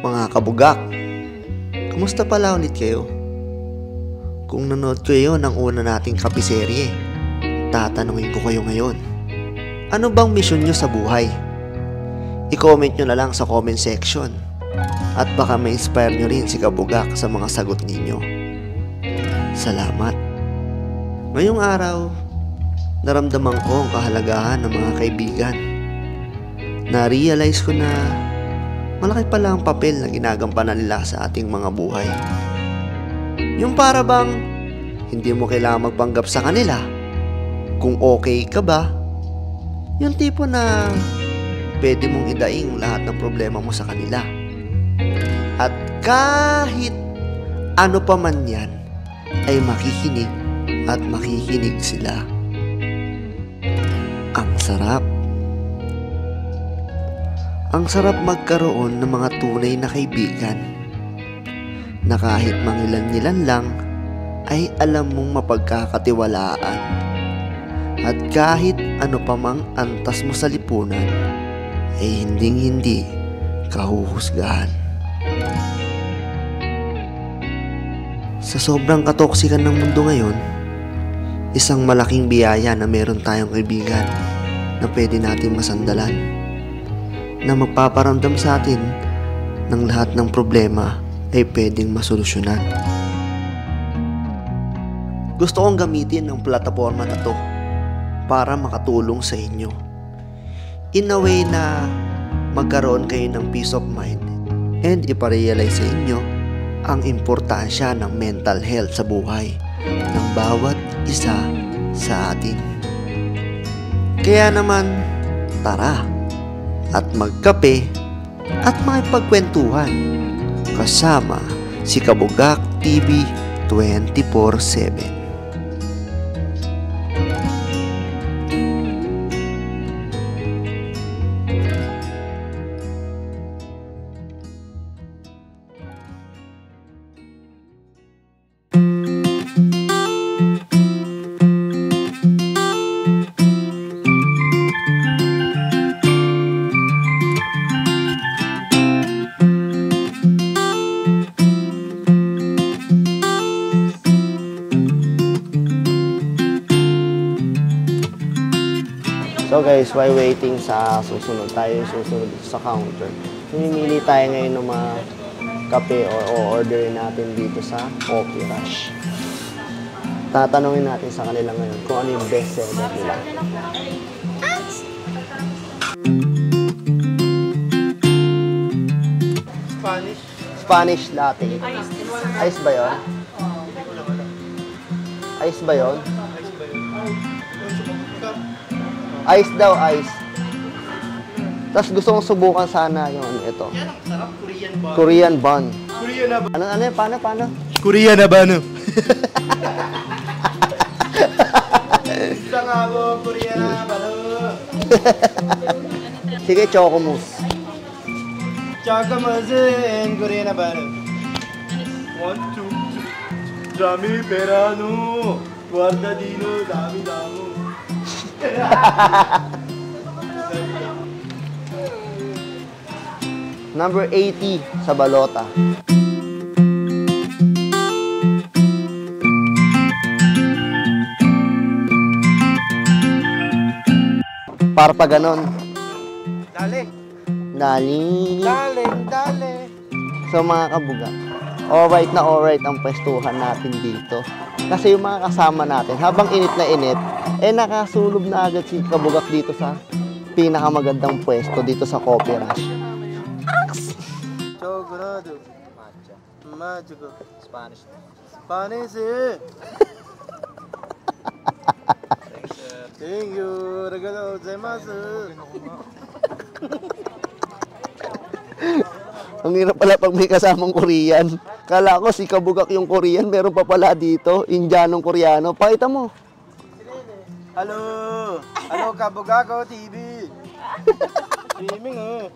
Mga kabugak, kumusta pala ulit kayo? Kung nanood kayo ng una nating kapiserye, tatanungin ko kayo ngayon, ano bang misyon nyo sa buhay? I-comment nyo na lang sa comment section at baka ma-inspire nyo rin si kabugak sa mga sagot ninyo. Salamat. Ngayong araw, naramdaman ko ang kahalagahan ng mga kaibigan. Na-realize ko na malaki pala ang papel na ginagampanan nila sa ating mga buhay. Yung para bang hindi mo kailangan magpanggap sa kanila kung okay ka ba. Yung tipo na pwede mong idaing lahat ng problema mo sa kanila. At kahit ano pa man yan, ay makikinig at makikinig sila. Ang sarap. Ang sarap magkaroon ng mga tunay na kaibigan na kahit mangilan-ngilan lang ay alam mong mapagkakatiwalaan. At kahit ano pa mang antas mo sa lipunan ay hinding-hindi kahuhusgahan. Sa sobrang katoksikan ng mundo ngayon, isang malaking biyaya na meron tayong kaibigan na pwede natin masandalan, na magpaparamdam sa atin ng lahat ng problema ay pwedeng masolusyonan. Gusto kong gamitin ang plataforma na to para makatulong sa inyo. In a way na magkaroon kayo ng peace of mind and iparealize sa inyo ang importansya ng mental health sa buhay ng bawat isa sa atin. Kaya naman, tara at magkape at makipagkwentuhan kasama si Kabugak TV 24/7. So guys, while waiting sa susunod sa counter, mamimili tayo ngayon ng mga kape o orderin natin dito sa Coffee Rush. Tatanungin natin sa kanila ngayon kung ano yung best seller nila. Spanish latte. Ice ba yun? Ice ba yun? Ice daw, ice. Tapos gusto kong subukan sana yung ito. Yan ang sarap, Korean bun. Korean na ba? Ano yan? Paano? Korean na ba, no? Isa nga ako, Korean na ba, no? Sige, choco mousse. Choco mousse and Korean na ba, no? 1, 2, 3. Dami pera, no? Guarda dino, dami. Number 80 sa balota. Para pa ganon. Dali. So mga kabuga, alright ang pwestuhan natin dito. Kasi yung mga kasama natin, habang init na init, nakasulob na agad si kabugak dito sa pinakamagandang pwesto dito sa Coffee Rush. Chocolate. Matcha. Spanish. Thank you. Regalo gozaimasu. Ang hirap pala pag may kasamang Korean. Kala ko si kabugak yung Korean, meron pa pala dito, Indianong Koreano. Pakita mo. Halo Kabugako TV. Streaming oh.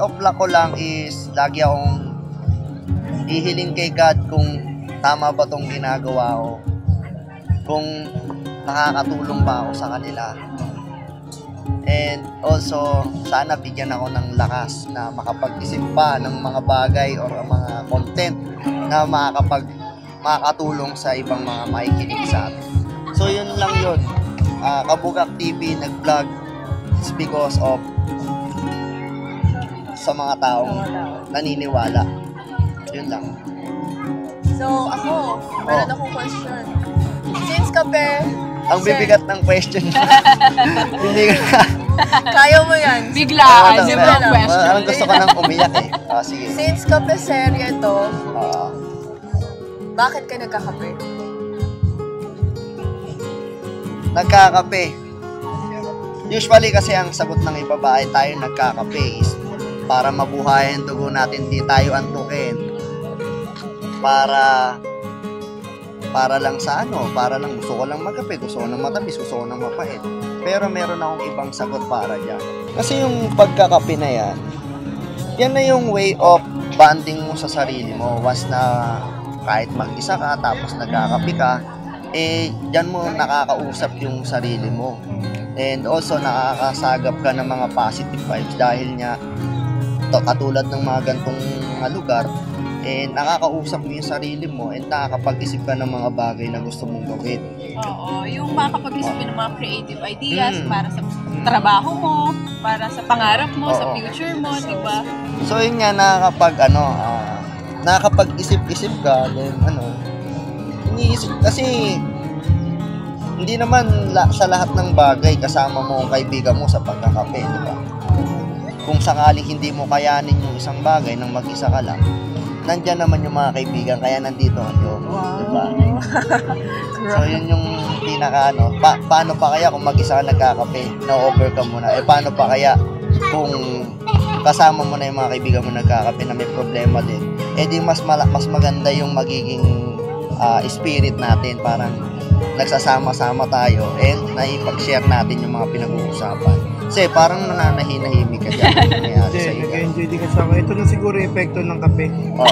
of luck ko lang is lagi akong hihiling kay God kung tama ba tong ginagawa ko. Kung nakakatulong ba ako sa kanila. And also, sana bigyan ako ng lakas na makapag-isip pa ng mga bagay or mga content na makakatulong sa ibang mga makikinig sa atin. So, yun lang yun. Kabugak TV nag-vlog is because of sa mga taong naniniwala. Yun lang. So, ako, meron akong question. Since kape, Ang bibigat ng question. Hindi ka. kaya mo yan. Biglaan, Ano, simple ano, question. Parang gusto ko nang umiyak eh. Sige. Since kape serye to, Oo. bakit ka nagkakape? Nagkakape. Usually kasi ang sagot ng iba ba ay tayo nagkakape is para mabuhayan dugo natin, di tayo antukin. Para lang sa para lang gusto ko lang magkape, gusto ko ng matamis, gusto ko ng mapait. Pero meron akong ibang sagot para dyan. Kasi yung pagkakape na yan na yung way of bonding mo sa sarili mo. Once na kahit mag-isa ka, tapos nagkakape ka, dyan mo nakakausap yung sarili mo. And also, nakakasagap ka ng mga positive vibes dahil nga, katulad ng mga gantong mga lugar, nakakausap mo yung sarili mo and nakakapag-isip ka ng mga bagay na gusto mong gawin. Oo, yung makakapag-isip ng mga creative ideas para sa trabaho mo, para sa pangarap mo, sa future mo, di ba? So yun nga, nakakapag-isip-isip ka, then iniisip, kasi hindi naman sa lahat ng bagay kasama mo ang kaibigan mo sa pagkakape, di ba? Kung sakaling hindi mo kayanin yung isang bagay nang mag-isa ka lang, nandyan naman yung mga kaibigan, kaya nandito kayo. Wow. Diba? So, yun yung pinaka paano pa kaya kung mag-isa ka nagkakape, na-overcome mo na? Paano pa kaya kung kasama mo na yung mga kaibigan mo nagkakape na may problema din? Di mas maganda yung magiging spirit natin, parang nagsasama-sama tayo and naipag-share natin yung mga pinag-uusapan. Kasi parang nananahimik ka dyan. Nag-enjoy din kasi ako. Ito na siguro yung epekto ng kape. Oo.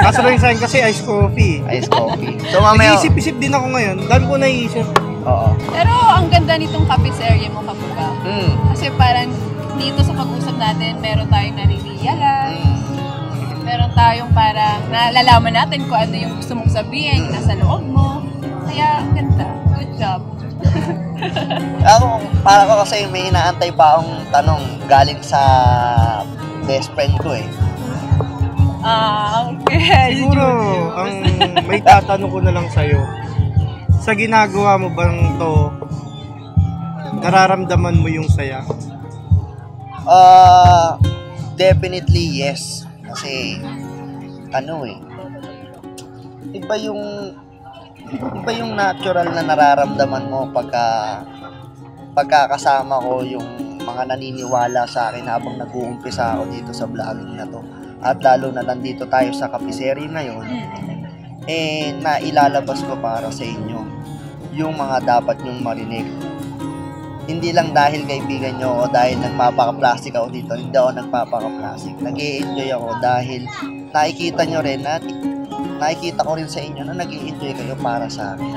Kaso lang sa akin kasi iced coffee. Iced coffee. So mamaya... Nag-iisip-isip din ako ngayon. Dami ko naiisip. Oo. Pero ang ganda nitong kape sa area mo, Kabuga. Kasi parang dito sa pag-usap natin, meron tayong nare-realize. Meron tayong parang nalalaman natin kung ano yung gusto mong sabihin, nasa loob mo. Kaya ang ganda. Good job. Para ko kasi may inaantay pa akong tanong galing sa best friend ko eh. Okay. Siguro, ang may tatanong ko na lang sa'yo. Sa ginagawa mo bang to, nararamdaman mo yung saya? Definitely yes. Kasi, iba yung natural na nararamdaman mo pagkakasama ko yung mga naniniwala sa akin habang nag-uumpisa ako dito sa vlogging na to. At lalo na nandito tayo sa kapiserye ngayon, nailalabas ko para sa inyo yung mga dapat nyong marinig. Hindi lang dahil kaibigan nyo o dahil nagpapaka-plastic ako dito, hindi ako nagpapaka-plastic. Nag-i-enjoy ako dahil nakikita nyo rin at nakikita ko rin sa inyo na nag-i-enjoy kayo para sa akin.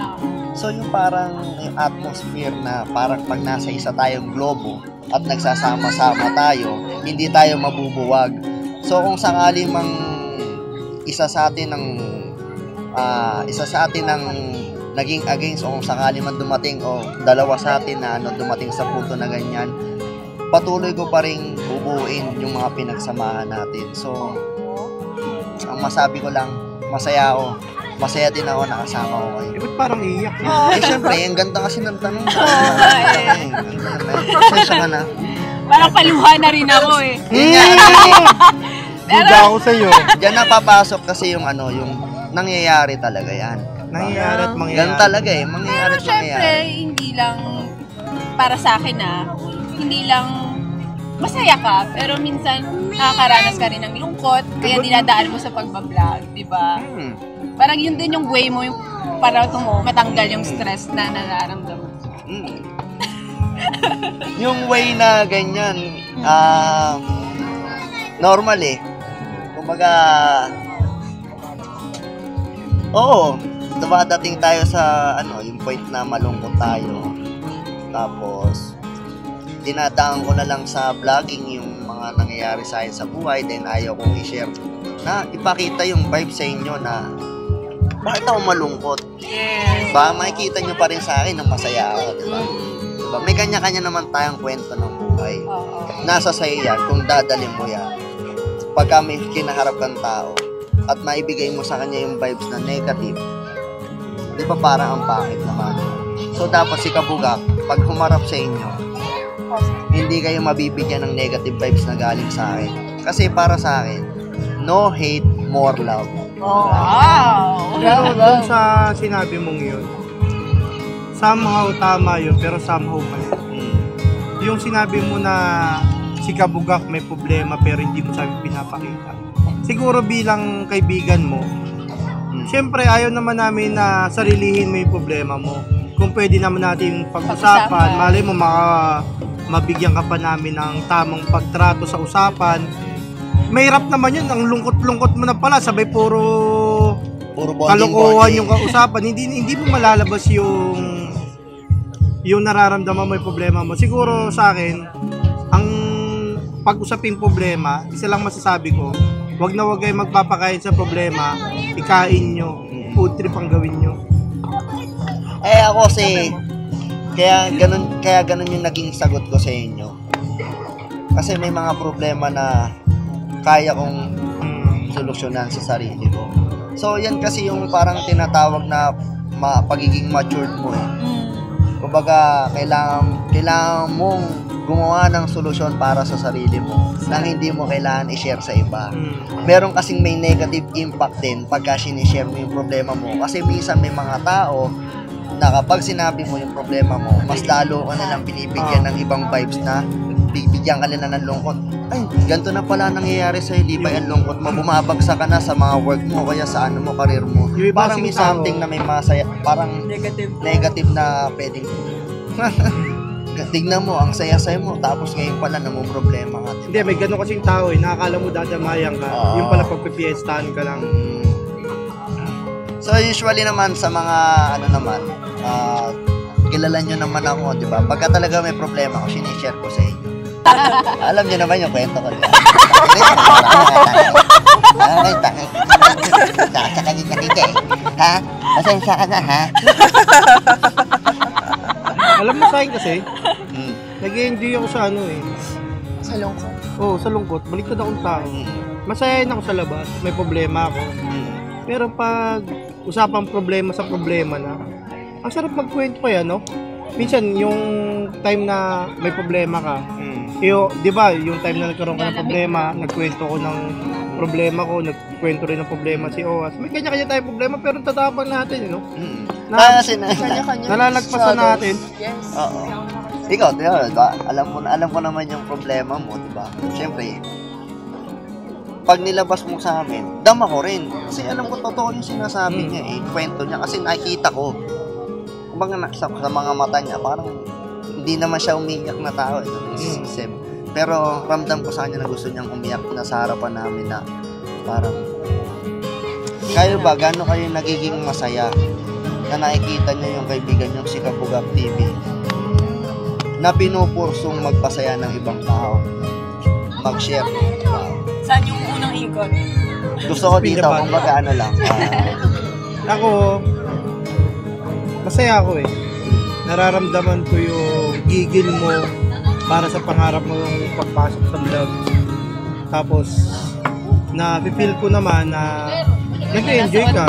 So yung parang yung atmosphere na parang pag nasa isa tayong globo at nagsasama-sama tayo, hindi tayo mabubuwag. So kung sakali mang isa sa atin ng naging against o kung sakali man dumating o dalawa sa atin na dumating sa punto na ganyan, patuloy ko pa rin bubuuin yung mga pinagsamahan natin. So ang masabi ko lang, masaya ako. Masaya din ako nakasama ko kayo. Ba't parang iiyak? Siyempre, ang ganda kasi ng tanong. Pasensya ka na. Parang paluha na rin ako eh. Duda ako sa'yo. Diyan napapasok kasi yung nangyayari talaga yan. Nangyayari at mangyayari. Ganun talaga eh. Mangyayari at Syempre, mangyayari. hindi lang para sa akin hindi lang masaya ka, pero minsan nakakaranas ka rin ng lungkot, kaya dinadaan mo sa pagbablog, di ba? Parang yun din yung way mo yung para matanggal yung stress na nararamdaman. Yung way na ganyan, normal eh. Kumbaga, oo, dumadating tayo sa, yung point na malungkot tayo. Tapos, dinadaan ko na lang sa vlogging yung mga nangyayari sa akin sa buhay, then ayaw kong i-share na ipakita yung vibe sa inyo na bakit ako malungkot. Ba, makikita nyo pa rin sa akin na masaya ako, diba? Diba? May kanya-kanya naman tayong kwento ng buhay. Nasa sa'yo yan kung dadalhin mo yan. Pagka may kinaharap kang tao at maibigay mo sa kanya yung vibes na negative, di ba parang ang pangit naman. So dapat si Kabugak, pag humarap sa inyo, hindi kayo mabibigyan ng negative vibes na galing sa akin. Kasi para sa akin, no hate, more love. Wow! Pero dun sa sinabi mong yun, somehow tama yun, pero somehow mali. Yung sinabi mo na si Kabugak may problema pero hindi mo sabi pinapakita. Siguro bilang kaibigan mo, syempre ayaw naman namin na sarilihin mo yung problema mo. Kung pwede naman natin pag-usapan, malay mo mabigyan ka pa namin ng tamang pagtrato sa usapan. Mahirap naman yun, ang lungkot-lungkot mo na pala, sabay puro kalokohan yung kausapan. Hindi mo malalabas yung nararamdaman mo yung problema mo. Siguro sa akin, ang pag-usaping problema, isa lang masasabi ko, wag na wag kayo magpapakain sa problema, ikain nyo, food trip ang gawin nyo. Ako kaya ganun yung naging sagot ko sa inyo. Kasi may mga problema na kaya kong solusyonan sa sarili ko. So, yan kasi yung parang tinatawag na pagiging matured mo eh. Kumbaga, kailangan mong gumawa ng solusyon para sa sarili mo nang hindi mo kailangan i-share sa iba. Meron kasing may negative impact din pagka sinishare mo yung problema mo. Kasi minsan may mga tao na kapag sinabi mo yung problema mo, mas lalo ka nilang binibigyan ng ibang vibes na bibigyan ka nila ng lungkot. Ay, ganito na pala nangyayari sa'yo, di ba yung lungkot mo? Bumabagsak ka na sa mga work mo, kaya sa career mo. Parang may something na may masaya, parang negative na pwedeng tignan mo, ang saya-saya mo, tapos ngayon pala namang problema ka. Hindi, may gano'n kasing tao eh, nakakala mo dadamayan ka, yung pala pagpipiestahan ka lang. So usually naman sa mga kilala nyo naman ako, di ba? Pagka talaga may problema ako, sinishare ko sa inyo. Alam nyo naman yung kwento ko, di ba? Ay, takay. Nasa kanina kita eh. Ha? Pasensya ka na, ha? Alam mo sa akin kasi, nag-enjoy ako sa Sa lungkot. Oo, sa lungkot. Baliktad akong tao. Masayahin ako sa labas, may problema ako. Pero pag usapang problema sa problema na, ang sarap magkwento kaya, no? Minsan, yung time na may problema ka, di ba, yung time na nagkaroon ka ng problema, nagkwento ko ng problema ko, nagkwento rin ng problema si Oas. May kanya-kanya tayong problema, pero tatapang natin, no? Kanya-kanya. Nalalagpasan natin. Yes. Oo. Ikaw, diba? Alam ko naman yung problema mo, diba? Siyempre, pag nilabas mo sa amin, dama ko rin. Kasi alam ko totoo yung sinasabi niya eh, kwento niya. Kasi nakikita ko. Kumbaga sa mga mata niya, parang hindi naman siya umiyak na tao. Pero ramdam ko sa kanya na gusto niyang umiyak na sa harapan namin na parang, kayo ba, gano'n kayo nagiging masaya na nakikita niyo yung kaibigan niyong si Kabugak TV na pinupursong magpasaya ng ibang tao, mag-share. Saan yung unang ikot? Gusto ko dito, kumbaga lang. Ako, masaya ako eh. Nararamdaman ko yung gigil mo para sa pangarap mo yung pagpasok sa vlog. Tapos, na-feel ko naman na nag-enjoy ka.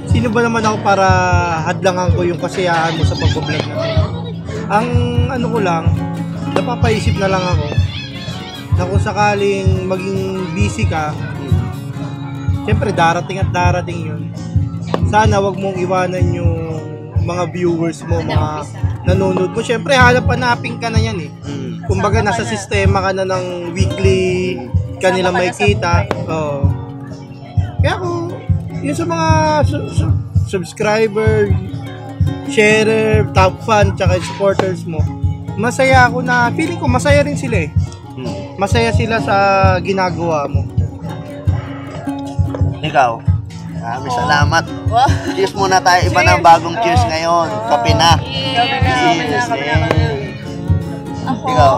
Sino ba naman ako para hadlangan ko yung kasiyahan mo sa pag-vlog na? Ang ko lang, napapaisip na lang ako na kung sakaling maging busy ka, siyempre darating at darating yun. Sana wag mong iwanan yung mga viewers mo, mga nanonood mo. Siyempre hanap-hanapin ka na yan eh. Kumbaga nasa sistema ka na ng weekly kanila makikita. Kaya kung yun sa mga subscriber, sharer, top fan, tsaka supporters mo, masaya ako na, feeling ko masaya rin sila eh. Masaya sila sa ginagawa mo. Ikaw. Maraming salamat. Wow. Cheers muna tayo. Iba ng bagong cheers ngayon. Kape na. Cheers. Ako, Ikaw.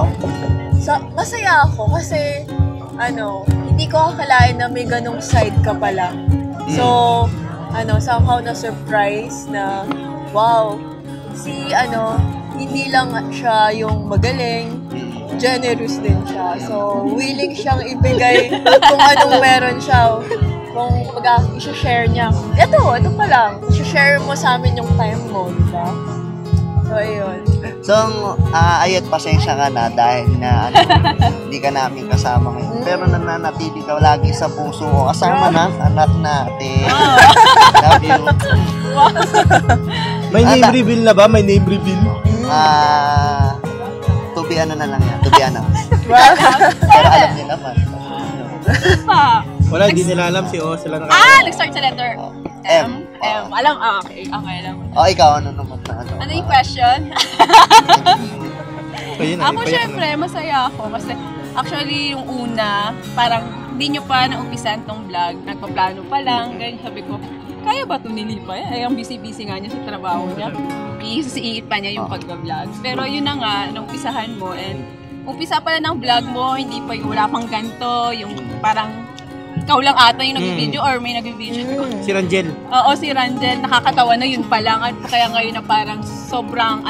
masaya ako kasi, hindi ko akalain na may ganong side ka pala. So, somehow na-surprise na, wow, hindi lang siya yung magaling, generous din siya. So, willing siyang ibigay kung anong meron siya. Kung i-share niya. Ito pa lang. I-share mo sa amin yung time mo, di ba? So, ayun. So, ayat, pasensya ka na dahil na hindi ka namin kasama ngayon. Pero nananatili ka lagi sa puso ko. Kasama na anak natin. Love you. May name reveal na ba? May name reveal? To be ano na lang yan. To be announced. Pero alam niyo naman. Wala, di nila alam si O. Sila Nag-start sa letter M. Alam, okay, alam. Ikaw, ano naman na ano? Ano yung question? Ako, Ayun. syempre, masaya ako. Kasi, actually, yung una, parang, hindi nyo pa naumpisan tong vlog. Nagpaplano pa lang. Ganyan, sabi ko, kaya ba ito nilipa? Ang busy-busy nga niya sa trabaho niya. Iisiit pa niya yung pag-vlog. Pero yun na nga, naumpisahan mo. And, umpisa pala ng vlog mo, hindi pa yung wala pang ganito. Yung parang, ikaw lang ata yung nag-video or may nag-video. Si Rangel. Oo, si Rangel. Nakakatawa na yun pa lang. At kaya ngayon na parang sobrang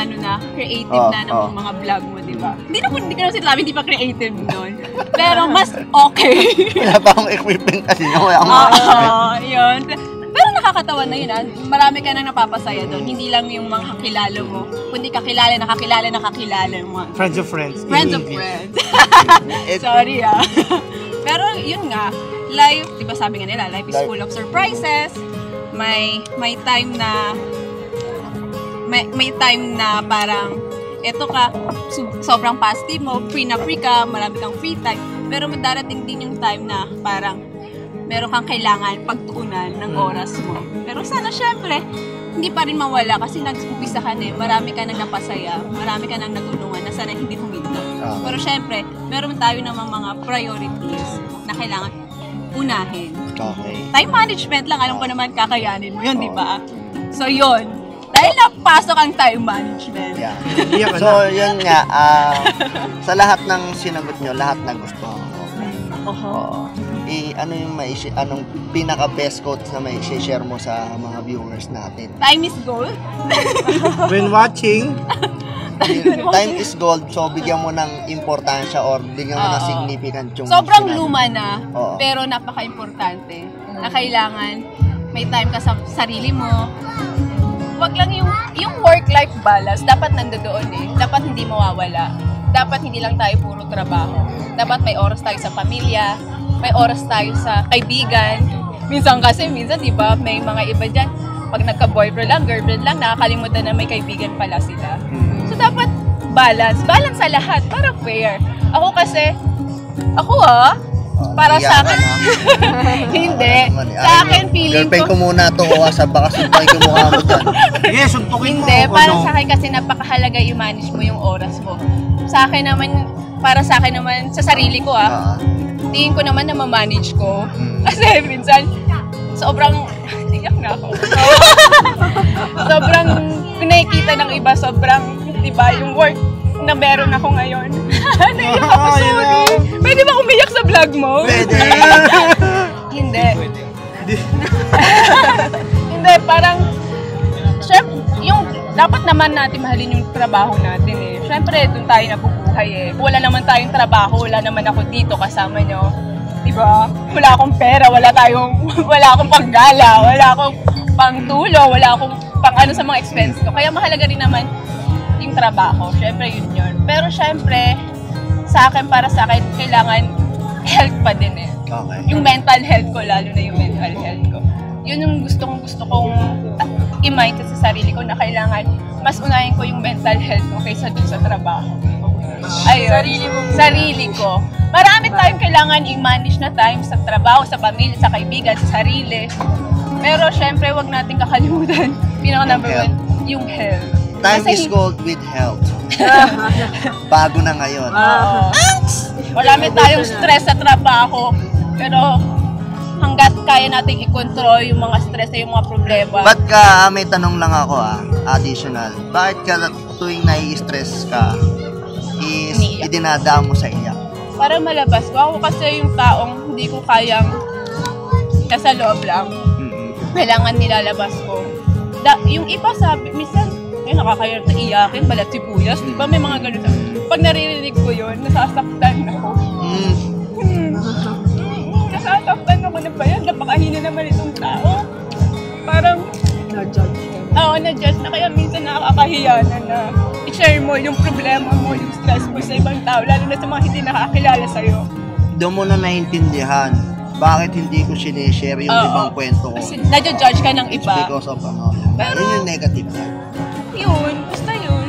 creative na ng mga vlog mo, di ba? Hindi ka naman sinabi, hindi pa creative nun. Pero mas okay. Wala pa akong equipment kasi wala akong Yun. Pero nakakatawa na yun. Marami ka nang napapasaya doon. Hindi lang yung mga kakilala mo. Kundi nakakilala mo. Friends of friends. Friends of friends. Sorry Pero yun nga, life, di ba sabi nga nila, life is full of surprises. May time na parang eto ka, sobrang positive mo, free ka, marami kang free time. Pero darating din yung time na parang meron kang kailangan pagtuunan ng oras mo. Pero sana syempre, hindi pa rin mawala kasi nag-umpisa ka na marami ka nang napasaya, marami ka nang natulungan na sana hindi huminto. Pero syempre, meron tayo namang mga priorities na kailangan unahin. Okay. Time management lang, alam ko naman kakayanin mo yun, di ba? So yun, dahil napasok ang time management. Yeah. So yun nga, sa lahat ng sinagot nyo, lahat na gusto ko. Ano yung anong pinaka-best quotes na may share mo sa mga viewers natin? Time is gold. When watching, time is gold, so bigyan mo ng importansya or bigyan mo ng significant yung sobrang sinabi. luma na, Oo. pero napaka-importante na kailangan may time ka sa sarili mo. Wag lang yung work-life balance, dapat nandoon dapat hindi mawawala. Dapat hindi lang tayo puro trabaho. Dapat may oras tayo sa pamilya, may oras tayo sa kaibigan. Minsan, di ba, may mga iba dyan, pag nagka-boyfriend lang, girlfriend lang, nakakalimutan na may kaibigan pala sila. So, dapat balance sa lahat, para fair. Para sa akin, hindi. Sa akin, feeling girlfriend ko, ko muna to, sa baka suntukin ko mukha mo dyan. yes, suntukin mo. hindi, para sa akin kasi napakahalaga i-manage mo yung oras mo. Para sa akin naman, sa sarili ko tingin ko naman na ma-manage ko. Kasi minsan, sobrang, tiyak na ako. Sobrang, kung nakikita ng iba, diba, yung work na meron ako ngayon. Naiyak ako, sorry. Pwede ba umiyak sa vlog mo? Pwede. Hindi. Hindi, parang, syempre, dapat naman natin mahalin yung trabaho natin Syempre, doon tayo nabubuhay Wala naman tayong trabaho, wala naman ako dito kasama nyo. Diba? Wala akong pera, wala akong panggala, wala akong pangtulo, wala akong pang sa mga expense ko. Kaya mahalaga rin naman yung trabaho. Syempre, yun. Pero syempre, para sa akin, kailangan health pa din Okay. Yung mental health ko, lalo na yung mental health ko. Yun yung gusto kong i-mind sa sarili ko na kailangan mas unahin ko yung mental health ko kaysa dun sa trabaho. Ayun. Sarili ko. Marami tayong kailangan i-manage na time sa trabaho, sa pamilya, sa kaibigan, sa sarili. Pero syempre, wag natin kakalimutan. Pinaka-number one, yung health. Time is gold with health. Bago na ngayon. Marami tayong stress sa trabaho. Pero hanggat kaya nating i-control yung mga stress yung mga problema. Ba't ka, may tanong lang ako additional. Bakit ka tuwing nai-stress ka, is Umiiyak. idinadaan mo sa iyak? Para malabas ko. Ako kasi yung taong hindi ko kayang nasa loob lang. Kailangan nilalabas ko. Yung iba sabi, minsan, nakakayarap na iyakin, balat sibuyas. Di ba may mga ganun. Pag naririnig ko yun, nasasaktan ako. Nasasaktan ako na ba yan? Napakahina naman itong tao. Parang, Na-judge. oo, na-judge na. Kaya minsan nakakahiya na i-share mo yung problema mo, yung stress mo sa ibang tao, lalo na sa mga hindi nakakilala sa'yo. Doon mo na naintindihan bakit hindi ko sinishare yung Oo. ibang kwento ko. Kasi na-judge ka ng It's iba. because of Pero- yun yung negative side. Yun.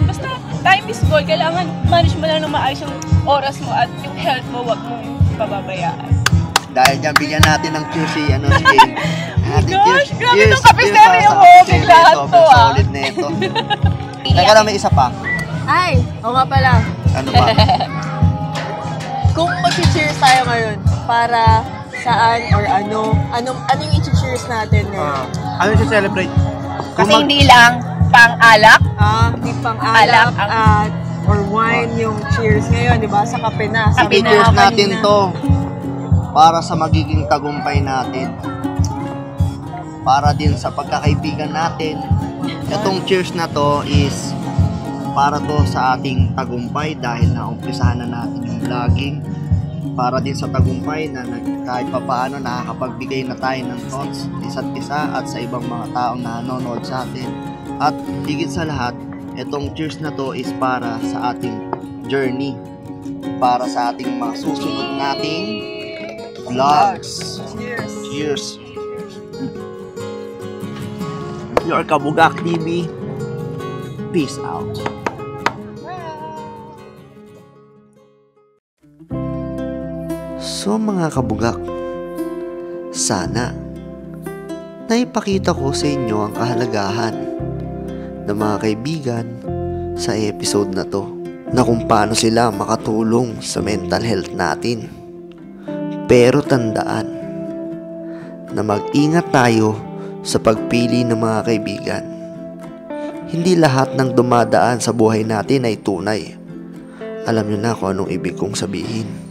Basta time is gold. Kailangan manage mo lang ng maayos yung oras mo at yung health mo, wag mong pababayaan. Dahil dyan, bigyan natin ng cheers si Jane. Gosh, grabe tong kapiseryo mo. Bigla to, Solid na ito. Teka lang, may isa pa. Ay, oo nga pala. Ano ba? Kung mag-cheers tayo ngayon, para saan or anong yung i-cheers natin ngayon? Ano siya celebrate? Kasi hindi lang pang-alak. Di pang Alak alak at or wine yung cheers ngayon, di ba? Sa kape na. Kape na. Cheers natin kanina. to para sa magiging tagumpay natin. Para din sa pagkakaibigan natin. Itong cheers na to is para to sa ating tagumpay dahil naumpisahan na natin yung vlogging. Para din sa tagumpay na kahit papaano nakakapagbigay na tayo ng thoughts isa't isa at sa ibang mga taong nanonood sa atin. At higit sa lahat, itong cheers na to is para sa ating journey. Para sa ating mga susunod nating vlogs. Cheers. Cheers! Your Kabugak TV. Peace out. So mga kabugak, sana naipakita ko sa inyo ang kahalagahan ng mga kaibigan sa episode na to, na kung paano sila makatulong sa mental health natin. Pero tandaan na mag-ingat tayo sa pagpili ng mga kaibigan. Hindi lahat ng dumadaan sa buhay natin ay tunay. Alam niyo na kung anong ibig kong sabihin.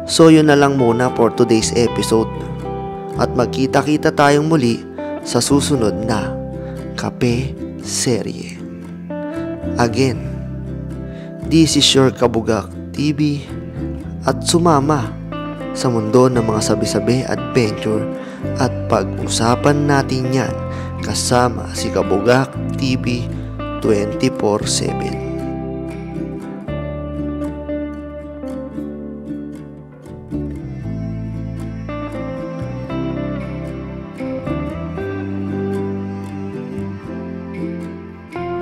So yun na lang muna for today's episode. At magkita-kita tayong muli sa susunod na Kape Serye. Again, this is your Kabugak TV at sumama sa mundo ng mga sabi-sabi adventure at pag-usapan natin yan kasama si Kabugak TV 24/7.